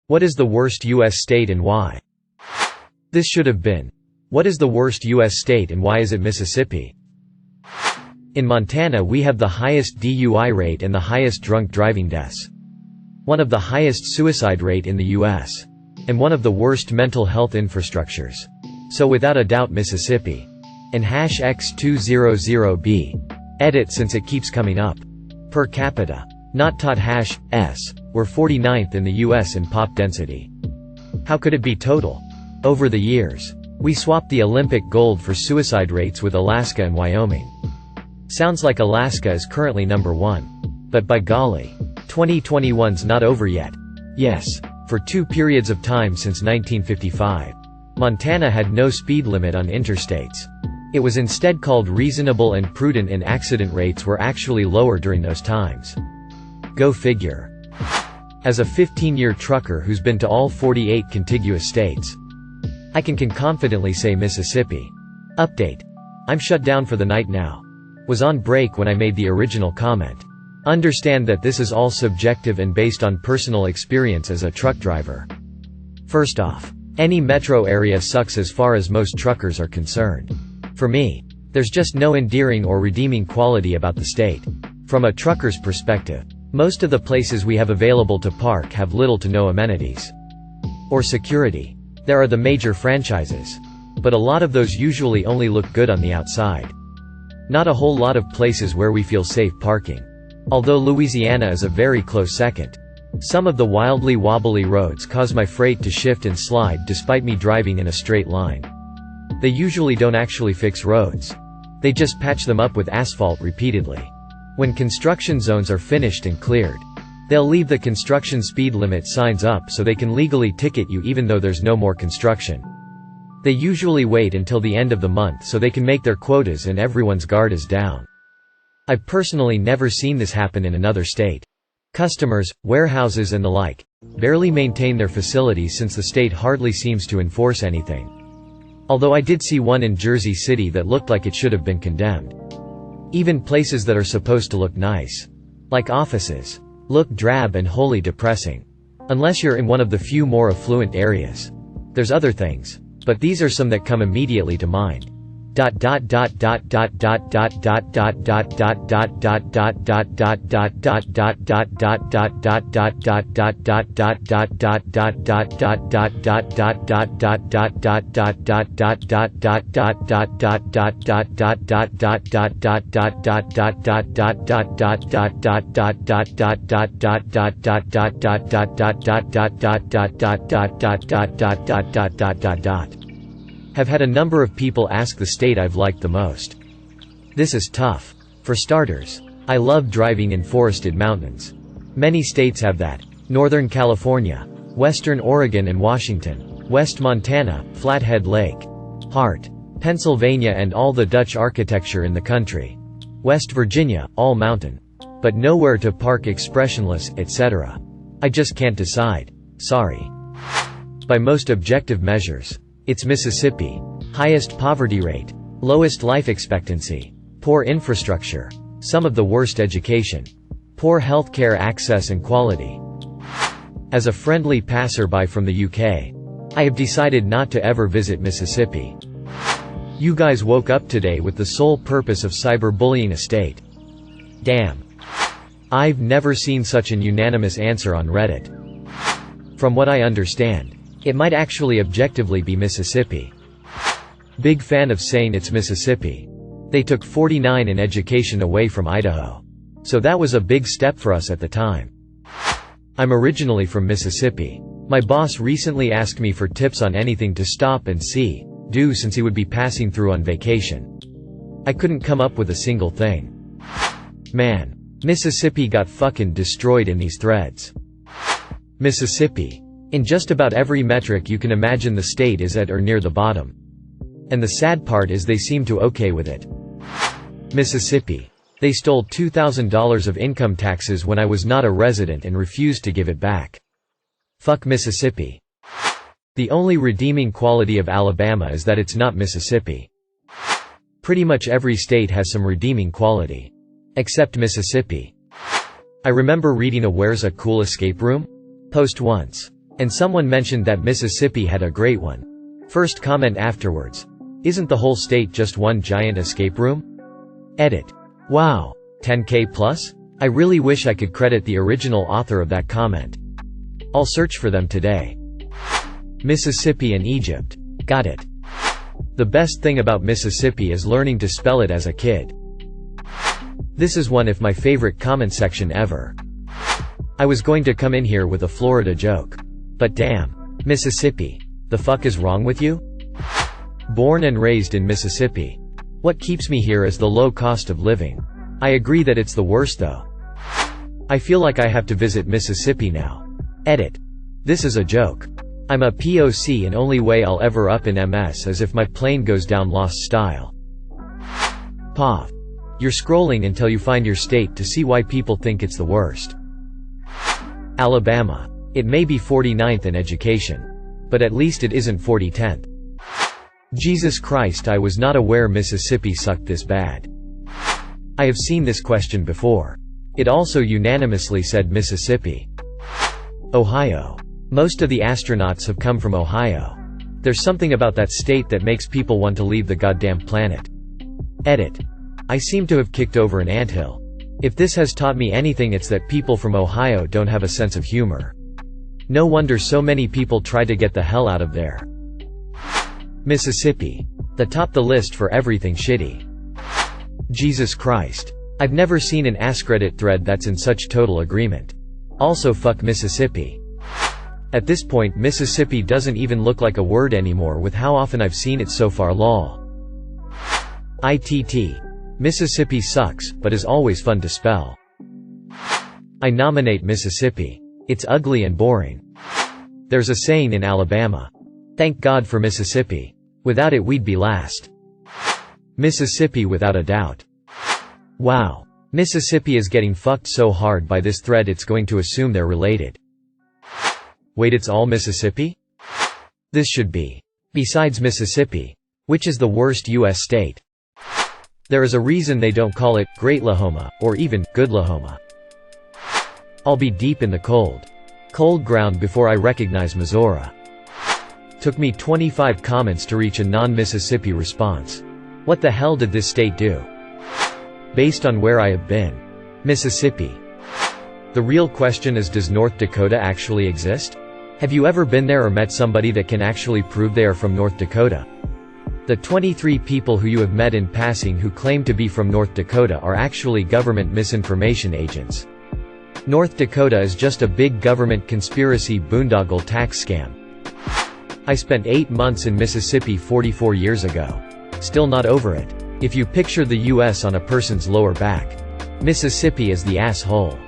What is the worst U.S. state and why? This should have been, what is the worst U.S. state and why is it Mississippi? In Montana we have the highest DUI rate and the highest drunk driving deaths. One of the highest suicide rate in the U.S. and one of the worst mental health infrastructures. So without a doubt Mississippi. And #X200B. Edit since it keeps coming up. Per capita. Not tot #S. We're 49th in the US in pop density. How could it be total? Over the years, we swapped the Olympic gold for suicide rates with Alaska and Wyoming. Sounds like Alaska is currently number 1. But by golly, 2021's not over yet. Yes, for 2 periods of time since 1955, Montana had no speed limit on interstates. It was instead called reasonable and prudent, and accident rates were actually lower during those times. Go figure. As a 15-year trucker who's been to all 48 contiguous states, I can confidently say Mississippi. Update. I'm shut down for the night now. Was on break when I made the original comment. Understand that this is all subjective and based on personal experience as a truck driver. First off, any metro area sucks as far as most truckers are concerned. For me, there's just no endearing or redeeming quality about the state. From a trucker's perspective, most of the places we have available to park have little to no amenities or security. There are the major franchises, but a lot of those usually only look good on the outside. Not a whole lot of places where we feel safe parking. Although Louisiana is a very close second. Some of the wildly wobbly roads cause my freight to shift and slide despite me driving in a straight line. They usually don't actually fix roads. They just patch them up with asphalt repeatedly. When construction zones are finished and cleared, they'll leave the construction speed limit signs up so they can legally ticket you even though there's no more construction. They usually wait until the end of the month so they can make their quotas and everyone's guard is down. I've personally never seen this happen in another state. Customers, warehouses and the like barely maintain their facilities since the state hardly seems to enforce anything. Although I did see one in Jersey City that looked like it should have been condemned. Even places that are supposed to look nice, like offices, look drab and wholly depressing. Unless you're in one of the few more affluent areas. There's other things, but these are some that come immediately to mind. Have had a number of people ask the state I've liked the most. This is tough. For starters, I love driving in forested mountains. Many states have that. Northern California, Western Oregon and Washington, West Montana, Flathead Lake, Hart, Pennsylvania and all the Dutch architecture in the country. West Virginia, all mountain. But nowhere to park, expressionless, etc. I just can't decide. Sorry. By most objective measures, it's Mississippi. Highest poverty rate, lowest life expectancy, poor infrastructure, some of the worst education, poor healthcare access and quality. As a friendly passerby from the UK, I have decided not to ever visit Mississippi. You guys woke up today with the sole purpose of cyberbullying a state. Damn. I've never seen such an unanimous answer on Reddit. From what I understand, it might actually objectively be Mississippi. Big fan of saying it's Mississippi. They took 49 in education away from Idaho. So that was a big step for us at the time. I'm originally from Mississippi. My boss recently asked me for tips on anything to stop and do since he would be passing through on vacation. I couldn't come up with a single thing. Man, Mississippi got fucking destroyed in these threads. Mississippi. In just about every metric you can imagine the state is at or near the bottom. And the sad part is they seem to okay with it. Mississippi. They stole $2,000 of income taxes when I was not a resident and refused to give it back. Fuck Mississippi. The only redeeming quality of Alabama is that it's not Mississippi. Pretty much every state has some redeeming quality. Except Mississippi. I remember reading a "Where's a Cool Escape Room?" post once. And someone mentioned that Mississippi had a great one. First comment afterwards. Isn't the whole state just one giant escape room? Edit. Wow. 10K plus? I really wish I could credit the original author of that comment. I'll search for them today. Mississippi and Egypt. Got it. The best thing about Mississippi is learning to spell it as a kid. This is one of my favorite comment section ever. I was going to come in here with a Florida joke. But damn. Mississippi. The fuck is wrong with you? Born and raised in Mississippi. What keeps me here is the low cost of living. I agree that it's the worst though. I feel like I have to visit Mississippi now. Edit. This is a joke. I'm a POC and only way I'll ever up in MS is if my plane goes down Lost style. Pav. You're scrolling until you find your state to see why people think it's the worst. Alabama. It may be 49th in education. But at least it isn't 4010th. Jesus Christ, I was not aware Mississippi sucked this bad. I have seen this question before. It also unanimously said Mississippi. Ohio. Most of the astronauts have come from Ohio. There's something about that state that makes people want to leave the goddamn planet. Edit. I seem to have kicked over an anthill. If this has taught me anything, it's that people from Ohio don't have a sense of humor. No wonder so many people try to get the hell out of there. Mississippi. The top the list for everything shitty. Jesus Christ. I've never seen an Askreddit thread that's in such total agreement. Also fuck Mississippi. At this point Mississippi doesn't even look like a word anymore with how often I've seen it so far lol. ITT. Mississippi sucks, but is always fun to spell. I nominate Mississippi. It's ugly and boring. There's a saying in Alabama. Thank God for Mississippi. Without it we'd be last. Mississippi without a doubt. Wow. Mississippi is getting fucked so hard by this thread it's going to assume they're related. Wait, it's all Mississippi? This should be. Besides Mississippi. Which is the worst US state? There is a reason they don't call it Greatlahoma, or even Goodlahoma. I'll be deep in the cold ground before I recognize Missouri. Took me 25 comments to reach a non-Mississippi response. What the hell did this state do? Based on where I have been. Mississippi. The real question is, does North Dakota actually exist? Have you ever been there or met somebody that can actually prove they are from North Dakota? The 23 people who you have met in passing who claim to be from North Dakota are actually government misinformation agents. North Dakota is just a big government conspiracy boondoggle tax scam. I spent 8 months in Mississippi 44 years ago. Still not over it. If you picture the US on a person's lower back, Mississippi is the asshole.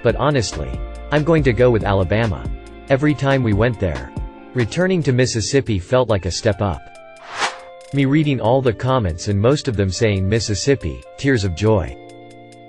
But honestly, I'm going to go with Alabama. Every time we went there, returning to Mississippi felt like a step up. Me reading all the comments and most of them saying Mississippi, tears of joy.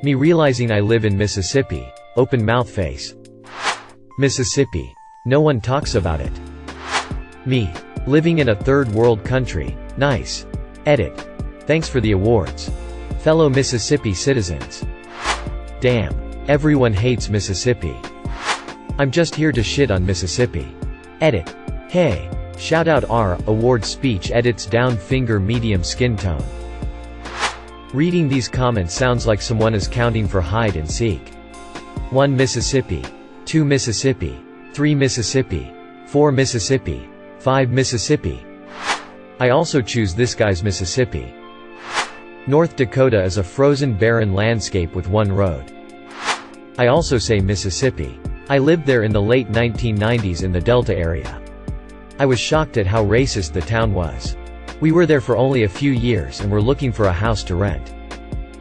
Me realizing I live in Mississippi, open mouth face. Mississippi. No one talks about it. Me. Living in a third world country, nice. Edit. Thanks for the awards. Fellow Mississippi citizens. Damn. Everyone hates Mississippi. I'm just here to shit on Mississippi. Edit. Hey. Shout out R. Award speech edits down finger medium skin tone. Reading these comments sounds like someone is counting for hide and seek. 1 Mississippi. 2 Mississippi. 3 Mississippi. 4 Mississippi. 5 Mississippi. I also choose this guy's Mississippi. North Dakota is a frozen barren landscape with one road. I also say Mississippi. I lived there in the late 1990s in the Delta area. I was shocked at how racist the town was. We were there for only a few years and were looking for a house to rent.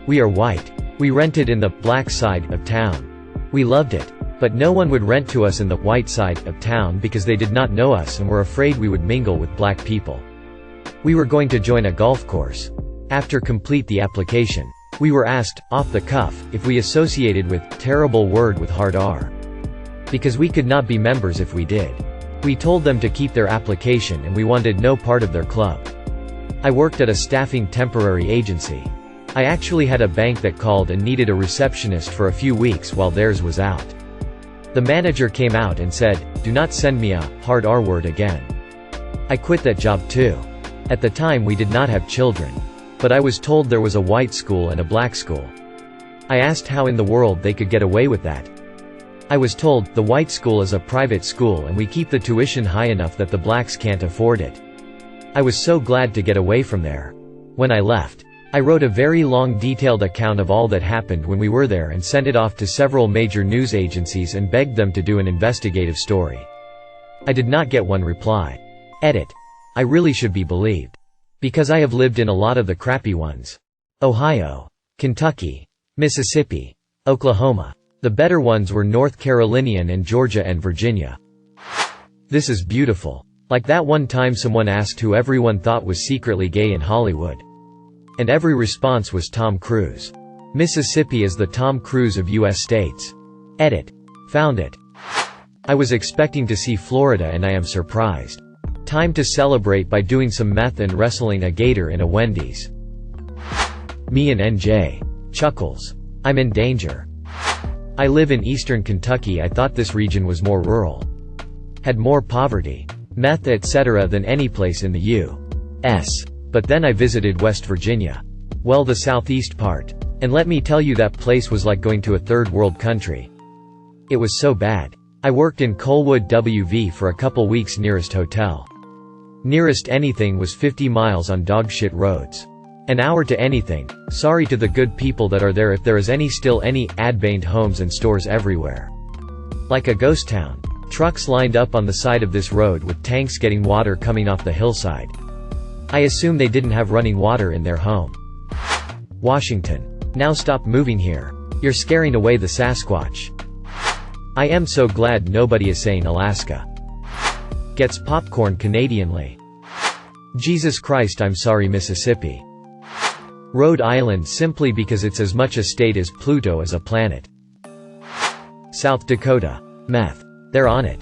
We are white. We rented in the black side of town. We loved it. But no one would rent to us in the white side of town because they did not know us and were afraid we would mingle with black people. We were going to join a golf course. After complete the application, we were asked, off the cuff, if we associated with terrible word with hard R. Because we could not be members if we did. We told them to keep their application and we wanted no part of their club. I worked at a staffing temporary agency. I actually had a bank that called and needed a receptionist for a few weeks while theirs was out. The manager came out and said, "Do not send me a hard R word again." I quit that job too. At the time we did not have children. But I was told there was a white school and a black school. I asked how in the world they could get away with that. I was told, the white school is a private school and we keep the tuition high enough that the blacks can't afford it. I was so glad to get away from there. When I left, I wrote a very long detailed account of all that happened when we were there and sent it off to several major news agencies and begged them to do an investigative story. I did not get one reply. Edit. I really should be believed. Because I have lived in a lot of the crappy ones. Ohio, Kentucky, Mississippi, Oklahoma. The better ones were North Carolinian and Georgia and Virginia. This is beautiful. Like that one time someone asked who everyone thought was secretly gay in Hollywood. And every response was Tom Cruise. Mississippi is the Tom Cruise of US states. Edit. Found it. I was expecting to see Florida and I am surprised. Time to celebrate by doing some meth and wrestling a gator in a Wendy's. Me and NJ. Chuckles. I'm in danger. I live in eastern Kentucky. I thought this region was more rural. Had more poverty, meth etc. than any place in the U.S. But then I visited West Virginia. Well, the southeast part. And let me tell you, that place was like going to a third world country. It was so bad. I worked in Colwood WV for a couple weeks. Nearest hotel. Nearest anything was 50 miles on dogshit roads. An hour to anything. Sorry to the good people that are there if there is still any abandoned homes and stores everywhere. Like a ghost town. Trucks lined up on the side of this road with tanks getting water coming off the hillside. I assume they didn't have running water in their home. Washington. Now stop moving here. You're scaring away the Sasquatch. I am so glad nobody is saying Alaska. Gets popcorn Canadianly. Jesus Christ, I'm sorry, Mississippi. Rhode Island, simply because it's as much a state as Pluto as a planet. South Dakota. Meth. They're on it.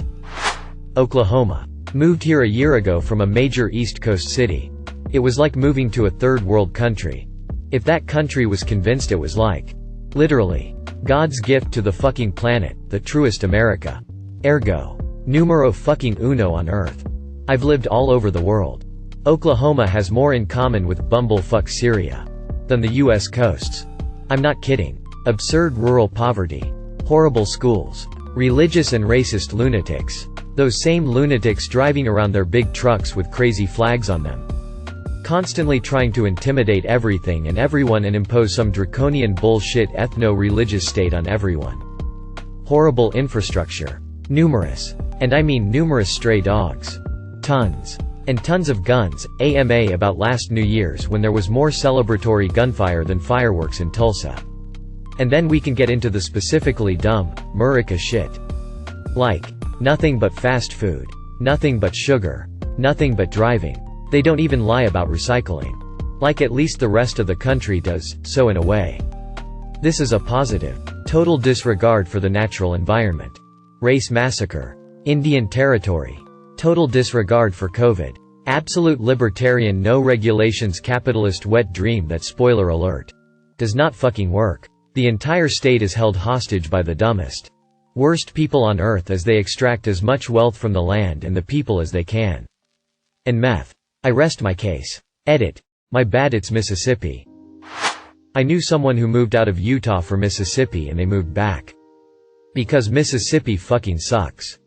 Oklahoma. Moved here a year ago from a major East Coast city. It was like moving to a third world country. If that country was convinced it was like, literally, God's gift to the fucking planet, the truest America. Ergo. Numero fucking uno on Earth. I've lived all over the world. Oklahoma has more in common with bumblefuck Syria than the US coasts. I'm not kidding. Absurd rural poverty. Horrible schools. Religious and racist lunatics. Those same lunatics driving around their big trucks with crazy flags on them. Constantly trying to intimidate everything and everyone and impose some draconian bullshit ethno-religious state on everyone. Horrible infrastructure. Numerous. And I mean numerous stray dogs. Tons. And tons of guns. AMA about last New Year's when there was more celebratory gunfire than fireworks in Tulsa. And then we can get into the specifically dumb, Murica shit. Like, nothing but fast food. Nothing but sugar. Nothing but driving. They don't even lie about recycling. Like at least the rest of the country does, so in a way. This is a positive. Total disregard for the natural environment. Race massacre. Indian Territory. Total disregard for COVID. Absolute libertarian no regulations capitalist wet dream that, spoiler alert, does not fucking work. The entire state is held hostage by the dumbest, worst people on earth as they extract as much wealth from the land and the people as they can. And meth. I rest my case. Edit. My bad, it's Mississippi. I knew someone who moved out of Utah for Mississippi and they moved back. Because Mississippi fucking sucks.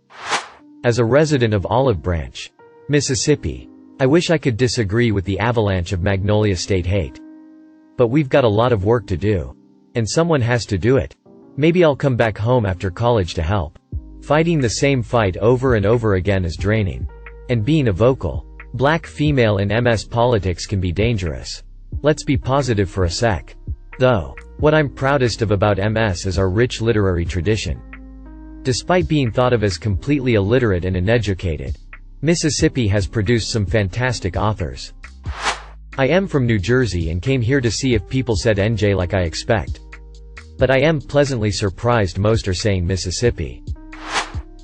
As a resident of Olive Branch, Mississippi, I wish I could disagree with the avalanche of Magnolia State hate. But we've got a lot of work to do. And someone has to do it. Maybe I'll come back home after college to help. Fighting the same fight over and over again is draining. And being a vocal black female in MS politics can be dangerous. Let's be positive for a sec. Though, what I'm proudest of about MS is our rich literary tradition. Despite being thought of as completely illiterate and uneducated, Mississippi has produced some fantastic authors. I am from New Jersey and came here to see if people said NJ like I expect. But I am pleasantly surprised most are saying Mississippi.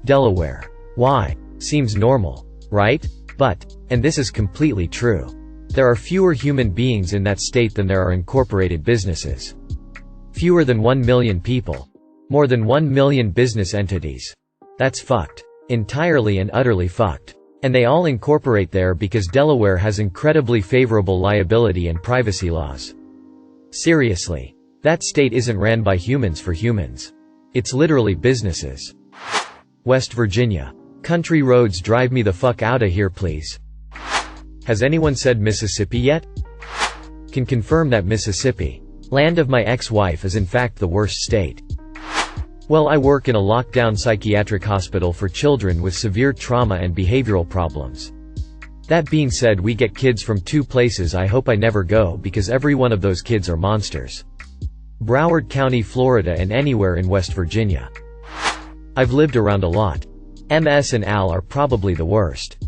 Delaware. Why? Seems normal, right? But, and this is completely true, there are fewer human beings in that state than there are incorporated businesses. Fewer than 1 million people. More than 1 million business entities. That's fucked. Entirely and utterly fucked. And they all incorporate there because Delaware has incredibly favorable liability and privacy laws. Seriously. That state isn't ran by humans for humans. It's literally businesses. West Virginia. Country roads drive me the fuck outta here, please. Has anyone said Mississippi yet? Can confirm that Mississippi, land of my ex-wife, is in fact the worst state. Well, I work in a lockdown psychiatric hospital for children with severe trauma and behavioral problems. That being said, we get kids from 2 places I hope I never go because every one of those kids are monsters. Broward County, Florida, and anywhere in West Virginia. I've lived around a lot. MS and AL are probably the worst.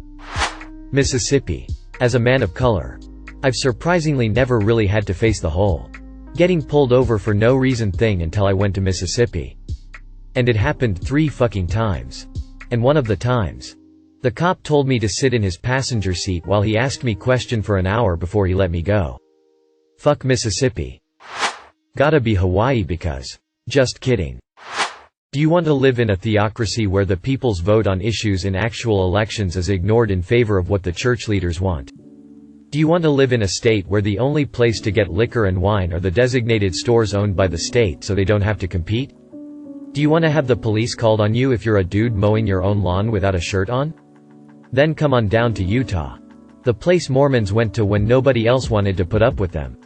Mississippi. As a man of color, I've surprisingly never really had to face the whole getting pulled over for no reason thing until I went to Mississippi. And it happened 3 fucking times. And one of the times, the cop told me to sit in his passenger seat while he asked me question for an hour before he let me go. Fuck Mississippi. Gotta be Hawaii because. Just kidding. Do you want to live in a theocracy where the people's vote on issues in actual elections is ignored in favor of what the church leaders want? Do you want to live in a state where the only place to get liquor and wine are the designated stores owned by the state so they don't have to compete? Do you want to have the police called on you if you're a dude mowing your own lawn without a shirt on? Then come on down to Utah. The place Mormons went to when nobody else wanted to put up with them.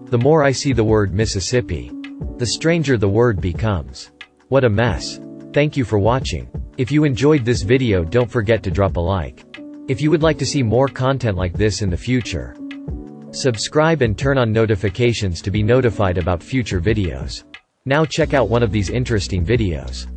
The more I see the word Mississippi, the stranger the word becomes. What a mess. Thank you for watching. If you enjoyed this video, don't forget to drop a like. If you would like to see more content like this in the future, subscribe and turn on notifications to be notified about future videos. Now check out one of these interesting videos.